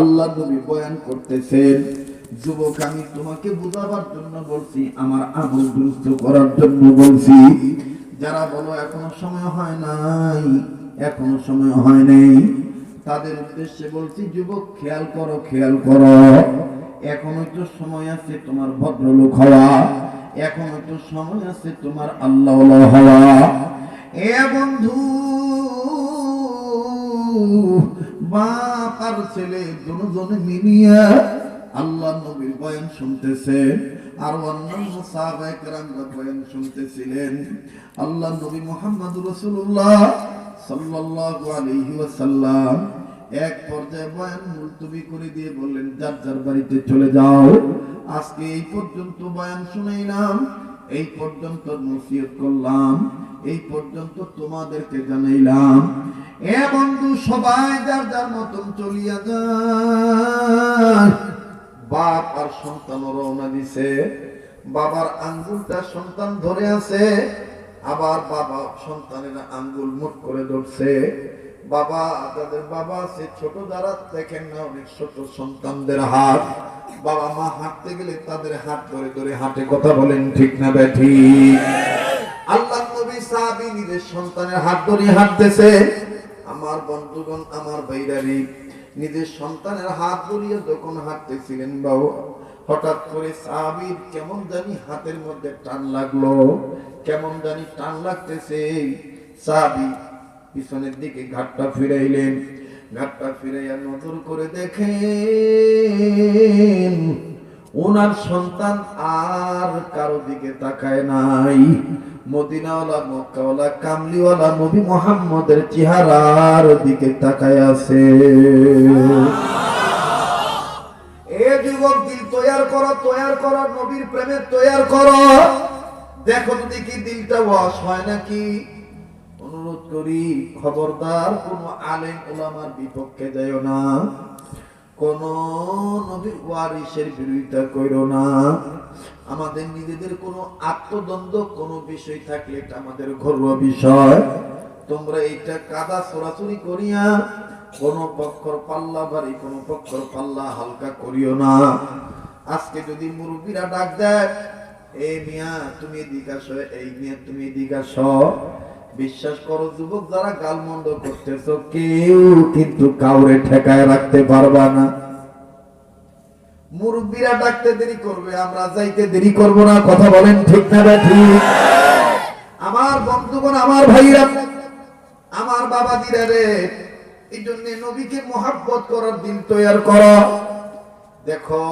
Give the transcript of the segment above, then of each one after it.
আল্লাহ নবী বয়ান করতেছেন, যুবক আমি তোমাকে বুঝাবার জন্য বলছি, আমার আমল দুরুস্ত করার জন্য বলছি। যারা বলো এখনো সময় হয় নাই, এখনো সময় হয় নাই, তাদের উদ্দেশ্যে বলছি, যুবক খেয়াল করো, খেয়াল করো, এখনো তো সময় আছে তোমার ভদ্রলোক হওয়া, এখনো তো সময় আছে তোমার আল্লাহ হওয়া। এ বন্ধু, বাপ আর ছেলে দুজনে মিলিয়া আল্লাহ নবীর বয়ান শুনতেছেন, আর অন্যান্য সাহাবায়ে কেরামরা বয়ান শুনতেছিলেন। আল্লাহ নবী মুহাম্মদুর রাসূলুল্লাহ সাল্লাল্লাহু আলাইহি ওয়াসাল্লাম এক পর্যায়ে বয়ান মুলতবি করে দিয়ে বললেন, যার যার বাড়িতে চলে যাও। আজকে এই পর্যন্ত বয়ান শুনাইলাম, এই পর্যন্ত নসিহত করলাম, এই পর্যন্ত তোমাদেরকে জানাইলাম। এ বন্ধু, সবাই যার যার মতন চলিয়া যায়। বাপ আর সন্তান রওনা দিছে, বাবার আঙ্গুলটা সন্তান ধরে আছে, আবার বাবা সন্তানের আঙ্গুল মুঠ করে ধরছে। বাবা, তাদের বাবা আছে ছোট, যারা দেখেন না অনেক ছোট সন্তানদের হাত, বাবা মা হাঁটতে গেলে তাদের হাত ধরে ধরে হাঁটে। কথা বলেন ঠিক না বেঠিক? আল্লাহ নবী সাহাবী নিজের সন্তানের হাত ধরে হাঁটতেছে। আমার বন্ধুগণ, আমার ভাইরারি, নিজের সন্তানের হাত ধরিয়ে যখন হাঁটতেছিলেন, বাবা হঠাৎ করে সাহাবীর কেমন জানি হাতের মধ্যে টান লাগলো, কেমন জানি টান লাগতেছে। সাহাবী পিছনের দিকে ঘাটটা ফিরাইলেন, ঘাটটা ফিরাইয়া নজর করে দেখেন ওনার সন্তান আর কারো দিকে তাকায় নাই। মদিনাওয়ালা, মক্কাওয়ালা, কামলিওয়ালা নবী মুহাম্মদের চেহারার দিকে তাকায় আছে। এ যুবক, দিল তৈয়ার করো, তৈয়ার করো, নবীর প্রেমে তৈয়ার করো। দেখো তো দেখি দিলটা ওয়াশ হয় নাকি। অনুরোধ করি, খবরদার কোন আলেম ওলামার বিপক্ষে যাইও না, কোন নবীর ওয়ারিসের বিরোধিতা কইরো না। আমাদের নিজেদের কোনো আত্মদ্বন্দ্ব কোনো বিষয় থাকলে এটা আমাদের ঘরোয়া বিষয়। তোমরা এইটা কাদা ছড়াছড়ি করিয়া কোন পক্ষর পাল্লা ভারী, কোন পক্ষর পাল্লা হালকা করিও না। আজকে যদি মুরব্বীরা ডাক দেয়, এই মিয়া তুমি এদিকে আসো, এই মিয়া তুমি এদিকে আসো, বিশ্বাস করো যুবক, যারা গালমন্দ করতেছো কেউ কিন্তু কাউরে ঠেকায় রাখতে পারবা না। মুরব্বীরা ডাকতে দেরি করবে, আমরা যাইতে দেরি করব না। কথা বলেন ঠিক না ঠিক? আমার বন্ধুগণ, আমার ভাইরা, আমার বাবাজিরা রে, এই জন্য নবীকে মহব্বত করার দিন তৈয়ার করো। দেখো,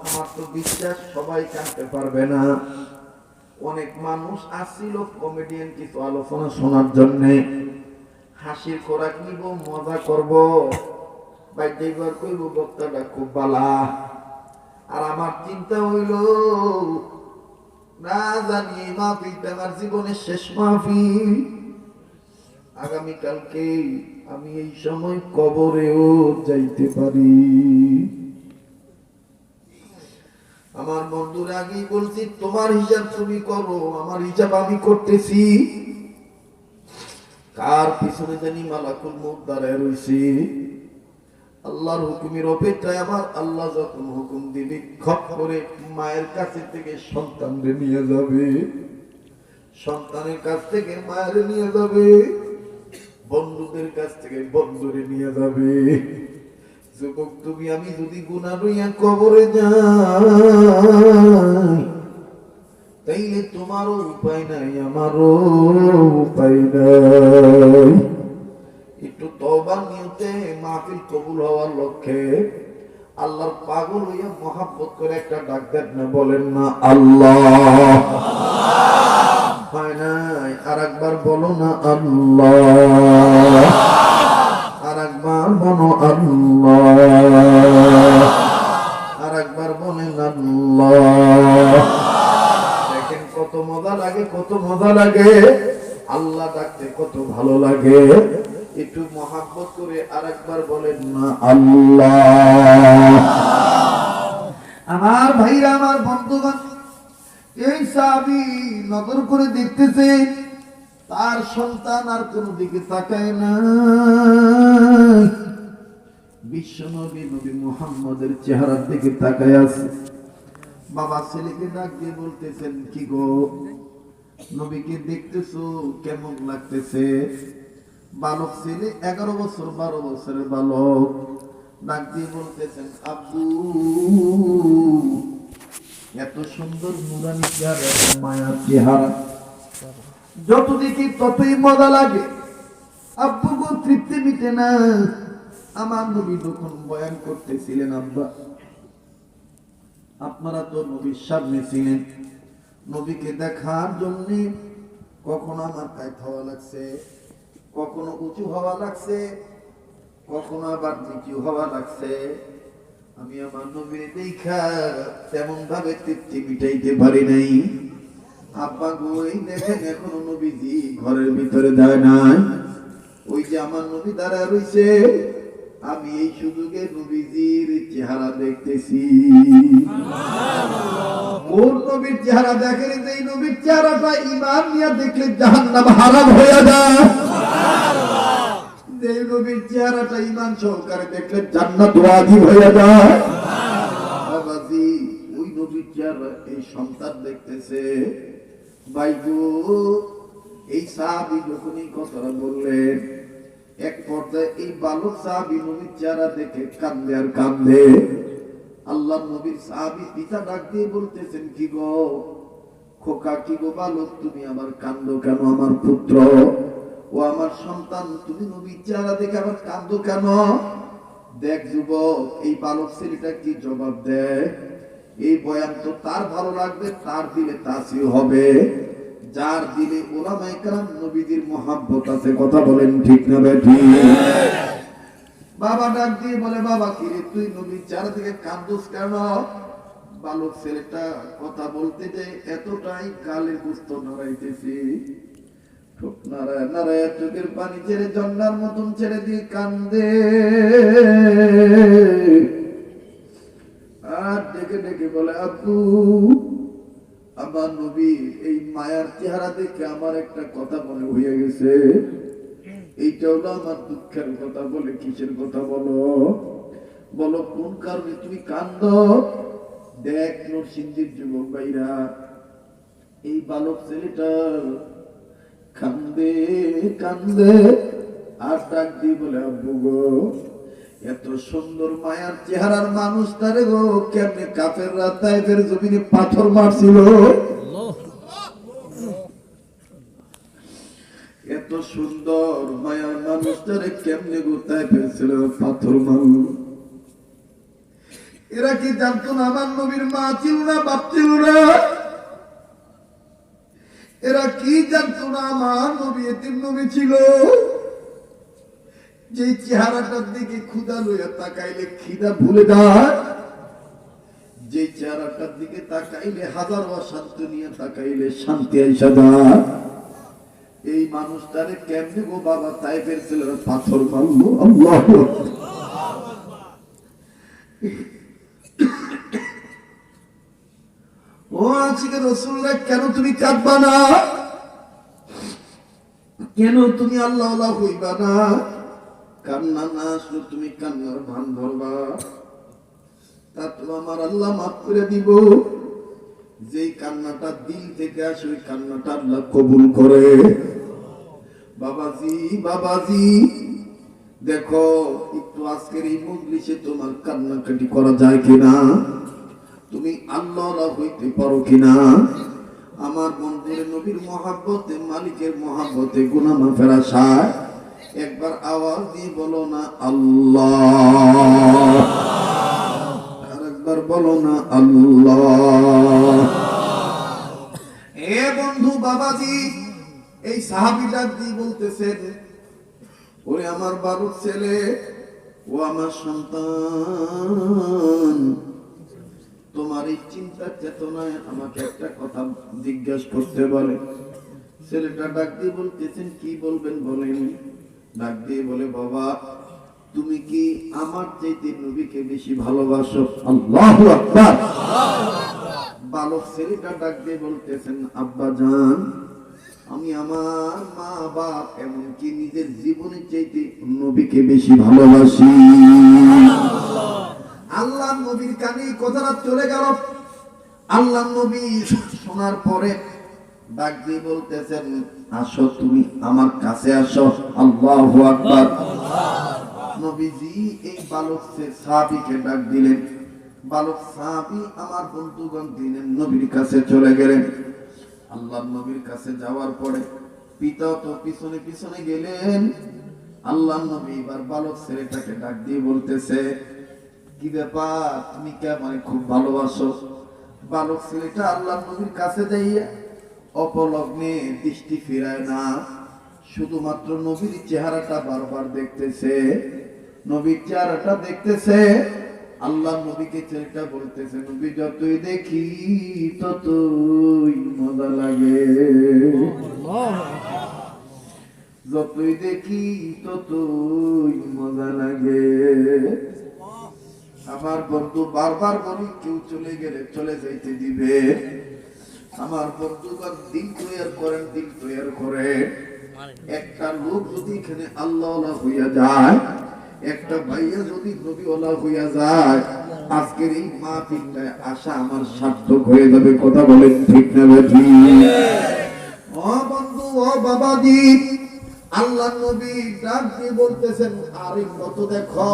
আমার তো বিশ্বাস সবাই কানতে পারবে না। অনেক মানুষ আসছিল কমেডিয়ান কিছু আলোচনা শোনার জন্য, হাসির খোরাক নিব, মজা করব, বাইবার কইব বক্তাটা খুব বালা। আর আমার চিন্তা হইল, না জানি এই মাহফিলটা আমার জীবনের শেষ মাহফিল। আগামীকালকে আমি এই সময় কবরেও যাইতে পারি। আমার বন্ধুরা আগেই বলছি, তোমার হিসাব তুমি করো, আমার হিসাব আমি করতেছি। কার পিছনে জানি মালাকুল মউত দাঁড়ায় রইছে, আল্লাহর হুকুমের অপেক্ষায়। আমার আল্লাহ যখন হুকুম দিবে, খপ করে মায়ের কাছে থেকে সন্তানরে নিয়ে যাবে, সন্তানের কাছ থেকে মায়ের নিয়ে যাবে, বন্ধুদের কাছ থেকে বন্ধুরে নিয়ে যাবে। যুবক, তুমি আমি যদি গুনাহ লইয়া কবরে যাই, তাইলে তোমারও উপায় নাই, আমারও উপায় নাই। একটু তওবা নিয়তে মাহফিল কবুল হওয়ার লক্ষ্যে আল্লাহর পাগল হইয়া মহব্বত করে একটা ডাক দেন না, বলেন না আল্লাহ। হয় নাই? আর একবার বলো না আল্লাহ, আর একবার বলো আল্লাহ, আর একবার বলেন আল্লাহ। দেখেন কত মজা লাগে, কত মজা লাগে, আল্লাহ ডাকতে কত ভালো লাগে। একটু মহব্বত করে আর একবার বলেন না আল্লাহ। আমার ভাইরা, আমার বন্ধুগণ, এই সাহাবী নজর করে দেখতেছে, তার সন্তান আর কোন দিকে তাকায় না। বিশ্ব নবী নবী মুহাম্মদের চেহারার দিকে তাকায় আছে। বাবা ছেলেকে ডাক দিয়ে বলতেছেন, কি গো নবীকে দেখতেছো, কেমন লাগতেছে? বালক ছেলে, 11 বছর 12 বছরের বালক, ডাক দিয়ে বলতেছেন, আব্বু এত সুন্দর নুরানি চেহারা, মায়ার চেহারা, যত দেখি ততই মজা লাগে। আব্বু গো তৃপ্তি মিটে না। আমার নবী যখন বয়ান করতেছিলেন, আব্বা আপনারা তো নবীর সামনে ছিলেন, নবীকে দেখার জন্য কখনো আমার কায়ত হওয়া লাগছে, কখনো উঁচু হওয়া লাগছে, কখনো আবার নিচু হওয়া লাগছে। আমি আমার নবীর দেখা তেমন ভাবে তৃপ্তি মিটাইতে পারি নাই। আব্বা গো এই দেখেন এখনো নবীজি ঘরের ভিতরে যায় নাই। ওই যে আমার নবী দাঁড়ায় রয়েছে, আমি এই সুযোগে নবীজির চেহারা দেখতেছি। কোন নবীর চেহারা দেখেন? এই নবীর চেহারাটা ঈমান নিয়ে দেখলে জাহান্নাম হারাম হয়ে যায়। এই নবীর চেহারাটা ঈমান সহকারে দেখলে জান্নাত ওয়াজিব হয়ে যায়। বাবাজি ওই নবীর চেহারা এই সন্তান দেখতেছে। ভাই গো এই সাহাবী যখনই কথাটা বললেন, এক পর্যায়ে এই বালক সাহাবী নবীর চেহারা দেখে কান্দে আর কান্দে। আল্লাহ নবীর সাহাবী পিতা ডাক দিয়ে বলতেছেন, কি গো খোকা, কি গো বালক, তুমি আবার কান্দো কেন? আমার পুত্র ও আমার সন্তান, তুমি নবীর চেহারা দেখে আবার কান্দো কেন? দেখ যুবক, এই বালক ছেলেটা কি জবাব দেয়। এই বয়ান তো তার ভালো লাগবে, তার দিলে তাসির হবে, যার দিলে উলামায়ে কেরাম নবীজির মুহাব্বত আছে। কথা বলেন ঠিক না বেঠিক? বাবা ডাক দিয়ে বলে, বাবা কি রে, তুই নবীর চেহারা থেকে কান্দোস কেন? বালক ছেলেটা কথা বলতে যে এতটাই গালের গুস্ত নাড়াইতেছি, নারায় নারায় চোখের পানি ছেড়ে জন্নার মতন ছেড়ে দিয়ে কান্দে। আর ডেকে ডেকে বলে, আব্বু আমার নবীর এই মায়ার চেহারা দেখে আমার একটা কথা মনে হয়ে গেছে। এইটা হলো আমার দুঃখের কথা। বলে, কিসের কথা বলো? বলো কোন কারণে তুমি কান্দো? দেখ নরসিংদীর যুবক ভাইরা, এই বালক ছেলেটা কান্দে কান্দে আর ডাক দিয়ে বলে, আব্বু গো এত সুন্দর মায়ার চেহারার মানুষটারে গো কেমনে কাফেররা তায়েফের জমিনে পাথর মারছিল। এত সুন্দর মায়ার মানুষটারে কেমনে গো তায়েফের ছেলে পাথর মারল। এরা কি জানতো না আমার নবীর মা ছিল না, বাপ ছিল না? এরা কি জানতো না আমার নবী এতিম নবী ছিল? যে চেহারাটার দিকে ক্ষুধা লইয়া তাকাইলে খিদা ভুলে যায়, যে চেহারাটার দিকে তাকাইলে হাজার অশান্তি নিয়ে তাকাইলে শান্তি আইসা যায়। এই মানুষটারে কেমনে গো বাবা তায়েফের ছেলেরা পাথর মারলো। আল্লাহু আকবার। ও আজকে রাসূলুল্লাহ, কেন তুমি কাঁদবা না? কেন তুমি আল্লাহ আল্লাহ হইবা না? কান্না না আসলে তুমি কান্নার ভান ধরবা, তা তো আমার আল্লাহ মাফ করে দিব। যেই কান্নাটা দিল থেকে আসে ওই কান্নাটা আল্লাহ কবুল করে। বাবাজি বাবাজি দেখো একটু আজকের এই মজলিসে তোমার কান্নাকাটি করা যায় কিনা, তুমি আল্লাহ হইতে পারো কিনা। আমার বন্ধুর নবীর মহাব্বতে, মালিকের মহাব্বতে গুনাহ মাফের আশায় একবার আওয়াজ দিয়ে বলো না আল্লাহ, আর একবার বলো না আল্লাহ। এ বন্ধু বাবাজি, এই সাহাবীটা দিয়ে বলতেছেন, ওরে আমার বাবুর ছেলে, ও আমার সন্তান, তোমার এই চিন্তা চেতনায় আমাকে একটা কথা জিজ্ঞাসা করতে বলে। ছেলেটা ডাক দিয়ে বলতেছেন, কি বলবেন বলেন। ডাক দিয়ে বলে, বাবা তুমি কি আমার চাইতে নবীকে বেশি ভালোবাসো? আল্লাহু আকবার। বালক ছেলেটা ডাক দিয়ে বলতেছেন, আব্বা জান আমি আমার মা বাপ এমনকি নিজের জীবনের চাইতে নবীকে বেশি ভালোবাসি। আল্লাহ নবীর কানে কথাটা চলে গেল। আল্লাহ নবী শোনার পরে ডাক দিয়ে বলতেছেন, আসো তুমি আমার কাছে আসো। আল্লাহু আকবার। নবীজি এই বালক সাহাবীকে ডাক দিলেন। বালক সাহাবী আমার বন্ধুগণ দিলেন নবীর কাছে চলে গেলেন। আল্লাহ নবীর কাছে যাওয়ার পরে পিতা তো পিছনে পিছনে গেলেন। আল্লাহ নবী এবার বালক ছেলেটাকে ডাক দিয়ে বলতেছে, কি ব্যাপার, তুমি কে আমায় খুব ভালোবাসো? বালক ছেলেটা আল্লাহ নবীর কাছে যাইয়া অপলগ্নে দৃষ্টি ফিরায় না, শুধুমাত্র নবীর চেহারাটা বারবার দেখতেছে। নবীর চেহারাটা দেখতেছে। আল্লাহ নবীকে ছেলেটা বলতেছে, নবী যতই দেখি ততই মজা লাগে, যতই দেখি ততই মজা লাগে। আমার বন্ধু বারবার বলি, কেউ চলে গেলে চলে যাইতে দিবে। আমার বন্ধুগণ দিন তৈরি করেন, দিন তৈরি করে। একটা লোক যদি এখানে আল্লাহ হইয়া যায়, একটা ভাইয়া যদি নবীওয়ালা হইয়া যায়, আজকের এই মাহফিলটায় আসা আমার সার্থক হয়ে যাবে। কথা বলেন ঠিক না বেঠি? ও বন্ধু, ও বাবাজি, আল্লাহ নবী ডাক দিয়ে বলতেছেন, আরে কত দেখো।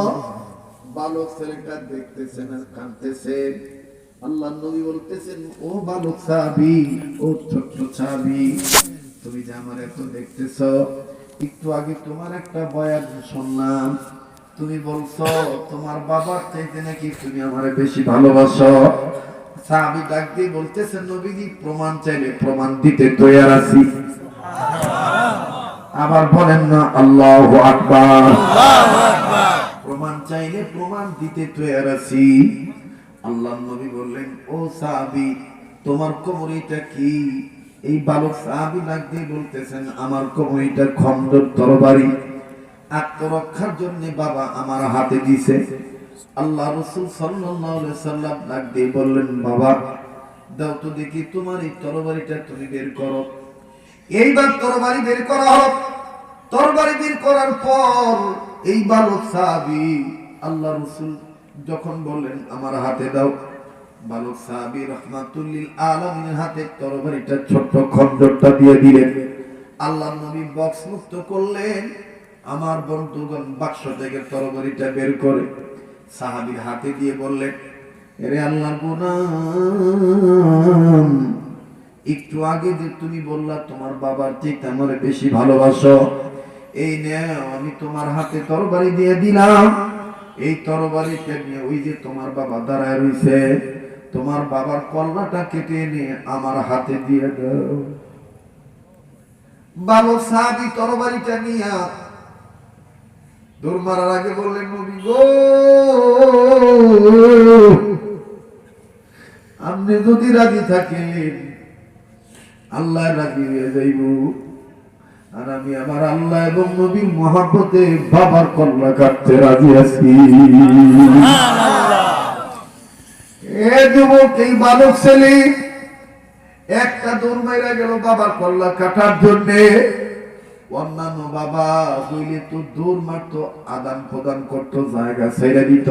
বালক ছেলেটা দেখতেছেন আর কাঁদতেছেন। আল্লাহ নবী বলতেছেন, ও বালক সাহাবী, ও ছোট্ট সাহাবী, তুমি যে আমার এত দেখতেছ, একটু আগে তোমার একটা বয়ান শুনলাম। তুমি বলছো তোমার বাবার চাইতে নাকি তুমি আমারে বেশি ভালোবাসো। সাহাবী ডাক দিয়ে বলতেছেন, নবীজি প্রমাণ চাইলে প্রমাণ দিতে তৈরি আছি। আবার বলেন না আল্লাহু আকবার। প্রমাণ চাইলে প্রমাণ দিতে তৈরি আছি। আল্লাহ নবী বললেন, ও সাহাবী, তোমার কোমরিটা কি? এই বালক সাহাবী ডাক দিয়ে বলতেছেন, আমার কোমরিটা খন্দক তরবারি, আত্মরক্ষার জন্য বাবা আমার হাতে দিছে। আল্লাহ রাসূল সাল্লাল্লাহু আলাইহি সাল্লাম ডাক দিয়ে বললেন, বাবা দাও তো দেখি তোমার এই তরবারিটা, তুমি বের করো। এইবার তরবারি বের করা হলো। তরবারি বের করার পর এই বালক সাহাবী আল্লাহ রাসূল যখন বললেন আমার হাতে দাও, বালক সাহাবী রাহমাতুল লিল আলামিনের হাতে তরবারিটা ছোট্ট খণ্ডকটা দিয়ে দিলেন। আল্লাহ নবী বক্স মুক্ত করলেন। আমার বন্ধুগণ বাক্স থেকে তরবারিটা বের করে সাহাবীর হাতে দিয়ে বললেন, আরে আল্লাহর গোলাম, একটু আগে যে তুমি বললা তোমার বাবার চাইতে আমারে বেশি ভালোবাসো, এই নাও আমি তোমার হাতে তরবারি দিয়ে দিলাম। এই তরবারিটা নিয়ে ওই যে তোমার বাবা দাঁড়ায় রইছে, তোমার বাবার কল্লাটা কেটে এনে আমার হাতে দিয়ে দাও। বালক সাহাবী তরবারিটা নিয়ে দৌড় মারার আগে বললেন, নবী গো, আপনি যদি রাজি থাকেন আল্লাহ রাজি হয়ে যাইব, আর আমি আমার আল্লাহ এবং নবীর মহব্বতে বাবার কল্লা কাটতে রাজি আছি। এ যুবক, এই বালক ছেলে একটা দৌড় মাইরা গেল বাবার কল্লা কাটার জন্যে। অন্যান্য বাবা হইলে তো দৌড় মারতো, আদান প্রদান করতো, জায়গা ছেড়ে দিত।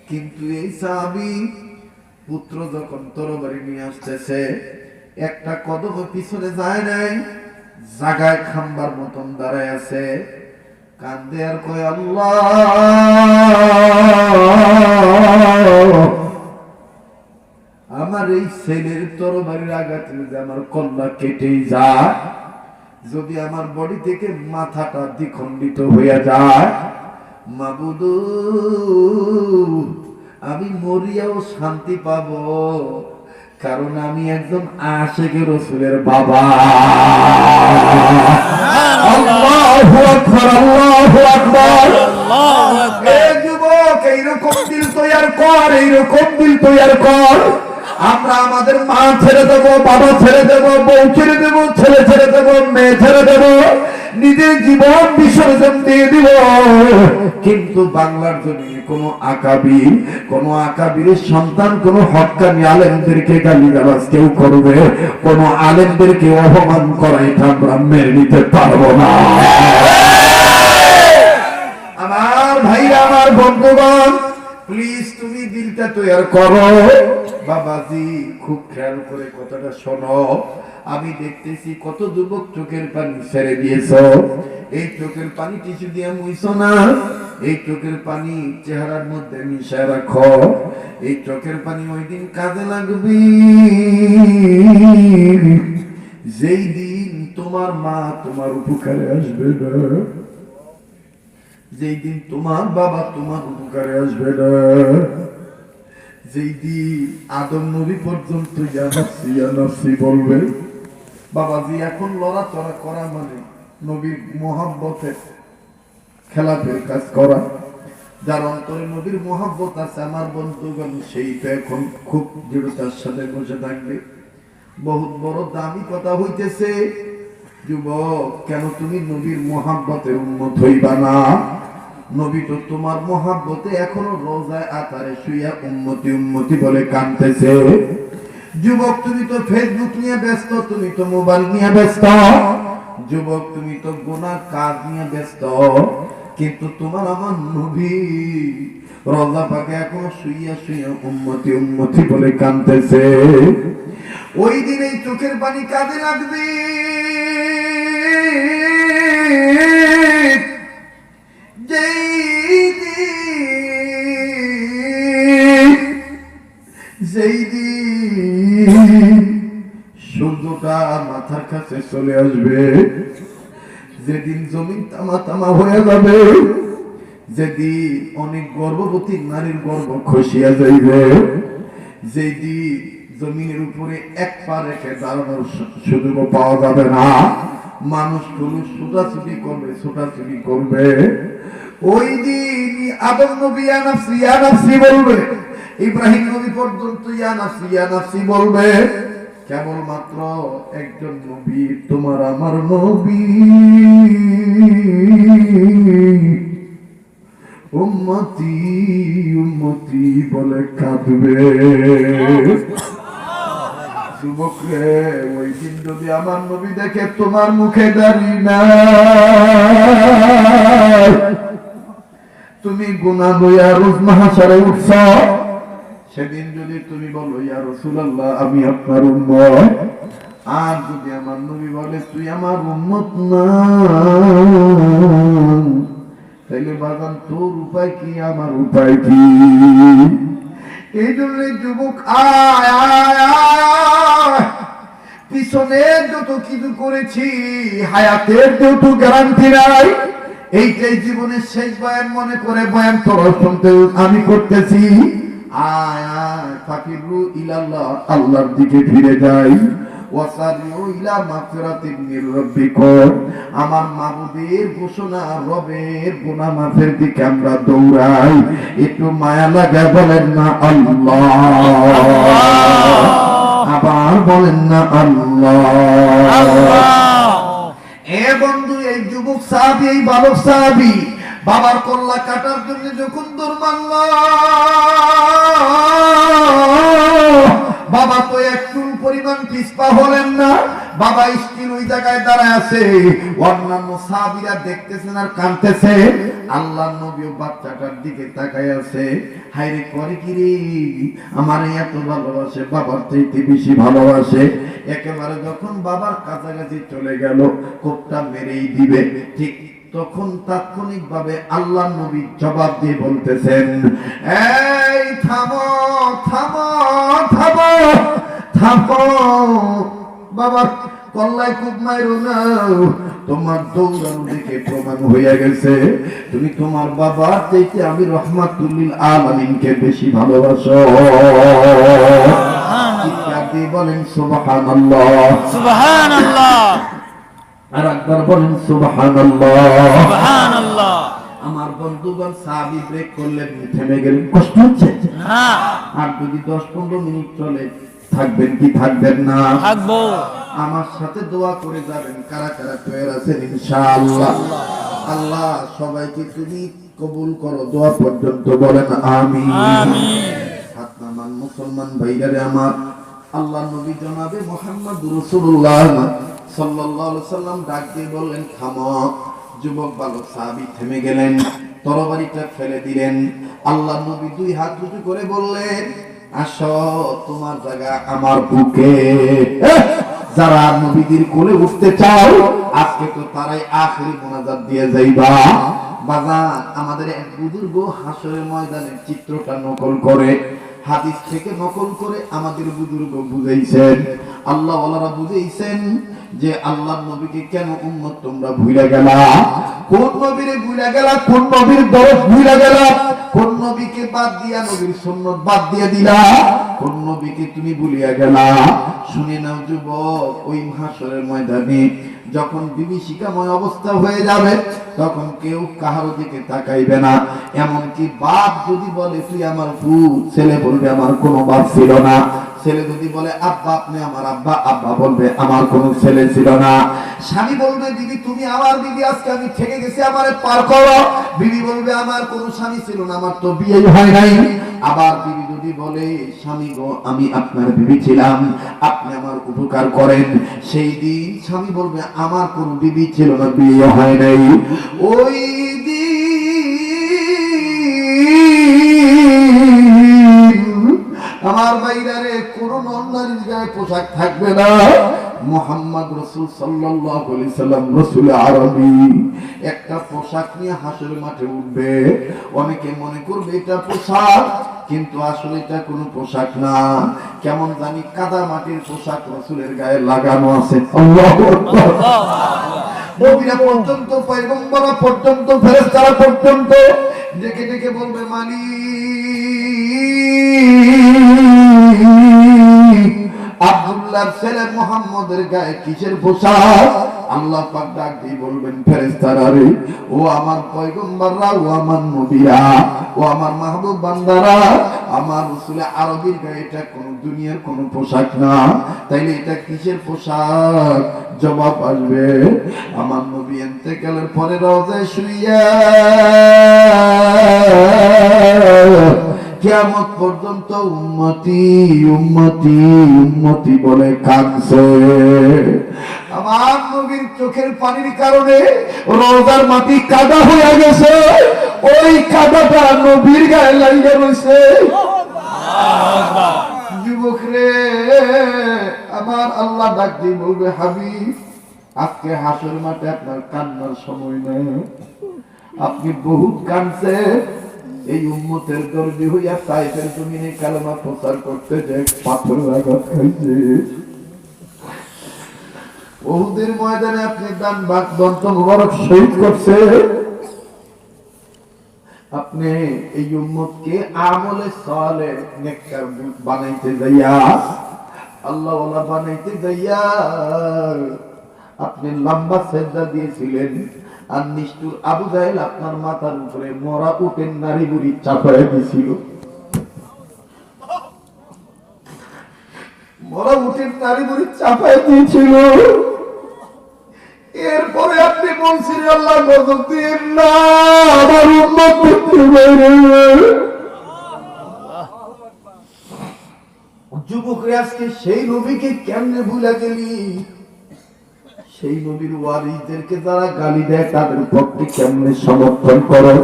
কিন্তু এই সাহাবী পুত্র যখন তরবারি নিয়ে আসতেছে, একটা কদম পিছনে যায় নাই, জায়গায় খাম্বার মতন দাঁড়ায় আছে, কান্দে আর কয়, আল্লাহ, আমার এই ছেলের তরবারির আঘাতে যদি আমার কল্লা কেটেই যায়, যদি আমার বডি থেকে মাথাটা দ্বিখণ্ডিত হইয়া যায়, মাবুদ আমি মরিয়াও শান্তি পাবো, কারণ আমি একজন আশিকে রাসূলের বাবা। আল্লাহু আকবার, আল্লাহু আকবার, আল্লাহু আকবার। এই যুবক, এইরকম দিল তৈরি কর, এইরকম দিল তৈরি কর। আমরা আমাদের মা ছেড়ে দেবো, বাবা ছেড়ে দেবো, বউ ছেড়ে দেবো, ছেলে ছেড়ে দেবো, মেয়ে ছেড়ে দেবো, নিজের জীবন বিসর্জন দিয়ে দিব, কিন্তু বাংলার জমিনে কোন আকাবিরের সন্তান কোন হক্কানি আলেমদেরকে গালিগালাজ কেউ করবে, কোন আলেমদেরকে অপমান করা এটা আমরা মেনে নিতে পারবো না। আমার ভাইরা, আমার বন্ধুগণ, প্লিজ তুমি দিলটা তৈরি করো। বাবাজি খুব খেয়াল করে কথাটা শোনো। আমি দেখতেছি কত যুবক চোখের পানি ছেড়ে দিয়েছ। এই চোখের পানি টিস্যু দিয়ে মুইছো না, এই চোখের পানি চেহারার মধ্যে মিশায় রাখো। এই চোখের পানি ওই দিন কাজে লাগবে যেই দিন তোমার মা তোমার উপকারে আসবে না, যেই দিন তোমার বাবা তোমার উপকারে আসবে না, যেই দিন আদম নবী পর্যন্ত ইয়া নাফসি ইয়া নাফসি বলবে। বাবাজি এখন লড়াচড়া করা মানে নবীর মহব্বতের খেলাপের কাজ করা। যার অন্তরে নবীর মহব্বত আছে আমার বন্ধুগণ, সেই তো এখন খুব দৃঢ়তার সাথে বসে থাকবে। বহুত বড় দামি কথা হইতেছে, যুবক কেন তুমি নবীর মহব্বতের উম্মত হইবা না? নবী তো তোমার মহব্বতে এখনো রোজায় আতারে শুইয়া উম্মতি উম্মতি বলে কাঁদতেছে। যুবক তুমি তো ফেসবুক নিয়ে ব্যস্ত, তুমি তো মোবাইল নিয়ে ব্যস্ত, যুবক তুমি তো গুনাহ কাজ নিয়ে ব্যস্ত, কিন্তু তোমার আমার নবী রোজা পাকে এখনো শুইয়া শুইয়া উম্মতি উম্মতি বলে কাঁদতেছে। ওই দিন এই চোখের পানি কাঁদে লাগবে যেই দিন সূর্যটা মাথার কাছে চলে আসবে, যেদিন জমিন তামা তামা হয়ে যাবে, যেদিন অনেক গর্ভবতী নারীর গর্ভ খসিয়া যাইবে, যেদিন জমিনের উপরে এক পা রেখে দাঁড়ানোর সুযোগ পাওয়া যাবে না, মানুষগুলো ছোটাছুটি করবে, ওই দিন আদম নবী ইয়া নাফসি ইয়া নাফসি বলবে, ইব্রাহিম নবী পর্যন্ত ইয়া নাফসি ইয়া নাফসি বলবে। কেবলমাত্র একজন নবী, তোমার আমার নবী, উম্মতি উম্মতি বলে কাঁদবে। যুবক রে, ওই দিন যদি আমার নবী দেখে তোমার মুখে দাঁড়ি না, তুমি গুনাহ লইয়া রোজ মাহশারে উঠছ, সেদিন যদি তুমি বলো ইয়া রাসূলুল্লাহ আমি আপনার উম্মত, আর যদি আমার নবী বলে তুই আমার উম্মত না, তাইলে বাগান তোর উপায় কি আমার উপায় কি? এই জন্য যুবক আয় আয় আয়, পিছনে যত কিছু করেছি হায়াতের যত গ্যারান্টি নাই, এইটাই জীবনের শেষ বয়ান মনে করে বয়ান তোর শুনতে আমি করতেছি। আয় আয় ফাকিরু ইলাল্লাহ, আল্লাহর দিকে ফিরে যাই, ওয়াসারিউ ইলা মাগফিরাতিন মির রাব্বিকুম, আমার মাবুদের ঘোষণা রবের গুনাহ মাফের দিকে আমরা দৌড়াই। একটু মায়া লাগা বলেন না আল্লাহ, আবার বলেন না আল্লাহ। এ বন্ধু, এই যুবক সাহাবী, এই বালক সাহাবী বাবার কল্লা কাটার জন্য যখন দৌড় মারল, বাবা তো একটু পরিমাণ পিছপা হলেন না, বাবা স্টিল ওই জায়গায় দাঁড়ায় আছে। অন্যান্য সাহাবীরা দেখতেছেন আর কাঁদতেছে, আল্লাহর নবীও বাচ্চাটার দিকে তাকায় আছে। হায়রে করে কি রে, আমার এত ভালোবাসে, বাবার চাইতে বেশি ভালোবাসে। একেবারে যখন বাবার কাছাকাছি চলে গেল, কোপটা মেরেই দিবে, ঠিক তখন তাৎক্ষণিক ভাবে আল্লাহ নবী জবাব দিয়ে বলতেছেন, এই থামো থামো থামো থামো, বাবা কল্লায় খুব মাইরো না, তোমার দৌড়ানো দেখে প্রমাণ হইয়া গেছে তুমি তোমার বাবার চাইতে আমি রহমাতুল লিল আলামিনকে বেশি ভালোবাসো। চিৎকার বলেন সুবহানাল্লাহ, সুবহানাল্লাহ, আর একবার বলেন সুবহানাল্লাহ, সুবহানাল্লাহ। আমার বন্ধুগণ সাহাবী ব্রেক করলে থেমে গেলেন, কষ্ট হচ্ছে না, আর যদি 10-15 মিনিট চলে থাকবেন কি থাকবেন না? থাকবো। আমার সাথে দোয়া করে যাবেন কারা কারা তৈরি আছেন ইনশাআল্লাহ। আল্লাহ সবাইকে তুমি কবুল করো, দোয়া পর্যন্ত বলেন আমিন। আমিন। হাত নামান মুসলমান ভাইরা আমার, আল্লাহ নবী জনাবে মুহাম্মদ রাসূলুল্লাহ সাল্লাল্লাহু আলাইহি সাল্লাম ডাক দিয়ে বললেন থামো। যুবক বালক সাহাবী থেমে গেলেন, তরবারিটা ফেলে দিলেন। আল্লাহ নবী দুই হাত উঁচু করে বললেন আসো তোমার জায়গা আমার বুকে। যারা নবীদের কোলে উঠতে চাও আজকে তো তারাই আখেরি মোনাজাত দিয়ে যাইবা। বাজান আমাদের এক বুজুর্গ হাসরের ময়দানের চিত্রটা নকল করে, হাদিস থেকে নকল করে আমাদের বুজুর্গ বুঝাইছেন, আল্লাহ ওয়ালারা বুঝাইছেন যে আল্লাহর নবীকে কেন উম্মত তোমরা ভুলে গেলা, কোন নবীরে ভুলে গেলা, কোন নবীর দরদ ভুলে গেলা, কোন নবীকে বাদ দিয়া নবীর সুন্নাত বাদ দিয়ে দিলা, কোন নবীকে তুমি ভুলিয়া গেলা। শুনে নাও যুবক, ওই হাসরের ময়দানে যখন বিভীষিকাময় অবস্থা হয়ে যাবে তখন কেউ কাহারো দিকে তাকাইবে না। এমনকি বাপ যদি বলে তুই আমার পুত, ছেলে বলবে আমার কোনো বাপ ছিল না। ছেলে যদি বলে আব্বা আপনি আমার আব্বা, আব্বা বলবে আমার কোনো ছেলে ছিল না। স্বামী বলবে বিবি তুমি আমার বিবি, আজকে আমি থেকে গেছি আমারে পার করো। বিবি বলবে আমার কোনো স্বামী ছিল না, আমার তো বিয়ে হয় নাই। আবার বিবি যদি বলে স্বামী গো আমি আপনার বিবি ছিলাম, আপনি আমার উপকার করেন, সেই দিন স্বামী বলবে আমার কোনো বিবি ছিল না, বিয়ে হয় নাই। ওই আমার বাইরে কোন নারীর গায়ে পোশাক থাকবে না। মুহাম্মদ রাসূল সাল্লাল্লাহু আলাইহি সাল্লাম রাসূল আরবি একটা পোশাক নিয়ে হাসরের মাঠে উঠবে। অনেকে মনে করবে এটা পোশাক, কিন্তু আসলে এটা কোনো পোশাক না। কেমন জানি কাদা মাটির পোশাক রাসূলের গায়ে লাগানো আছে। আল্লাহু আকবার। নবীরা পর্যন্ত, পয়গম্বররা পর্যন্ত, ফেরেশতারা পর্যন্ত ডেকে ডেকে বলবে আব্দুল্লাহর ছেলে মুহাম্মদের গায়ে কিসের পোশাক? আল্লাহ পাক ডাক দিয়ে বলবেন ফেরেশতারা রে, ও আমার পয়গম্বররা, ও আমার নবীরা, ও আমার মাহবুব বান্দারা, আমার রাসূল আরবীর গায়ে এটা কোন দুনিয়ার কোন পোশাক না, তাইলে এটা কিসের পোশাক? জবাব আসবে আমার নবী ইন্তেকালের পরে রওজায় শুইয়া কিয়ামত পর্যন্ত উম্মতি উম্মতি উম্মতি বলে কাঁদছে। আমার নবীর চোখের পানির কারণে রওজার মাটি কাদা হয়ে গেছে, ওই কাদাটা নবীর গায়ে লাগিয়ে রয়েছে। যুবক রে আমার, আল্লাহ ডাক দিয়ে বলবে হাবিব আজকে হাসর মাঠে আপনার কান্নার সময় নেই, আপনি বহুত কাঁদছেন। এই উম্মতের দর্জি হইয়া সাইফের জমিনে কালেমা প্রচার করতে যে পাথর আঘাত খাইছে। উহুদের ময়দানে আপনি দান বাক দন্ত মুবারক শহীদ করছে। আপনি এই উম্মতকে আমলে সালেহ নেককার বানাইতে যাইয়া, আল্লাহ ওয়ালা বানাইতে যাইয়া আপনি লম্বা সেজদা দিয়েছিলেন। আর নিষ্ঠুর আবু জাহেল আপনার মাথার উপরে মরা উটের নারী বুড়ি চাপায় দিয়েছিল। মরা উটের নারী বুড়ি চাপায় দিয়েছিল। এরপরে আপনি বলছেন আল্লাহ গজব দিন না, আমার উম্মত করতে পারে। যুবকরা আজকে সেই নবীকে কেমনে ভুলে গেলি? সেই নবীর ওয়ারিসদেরকে যারা গালি দেয় তাদের পক্ষে কেমনে সমর্থন করো?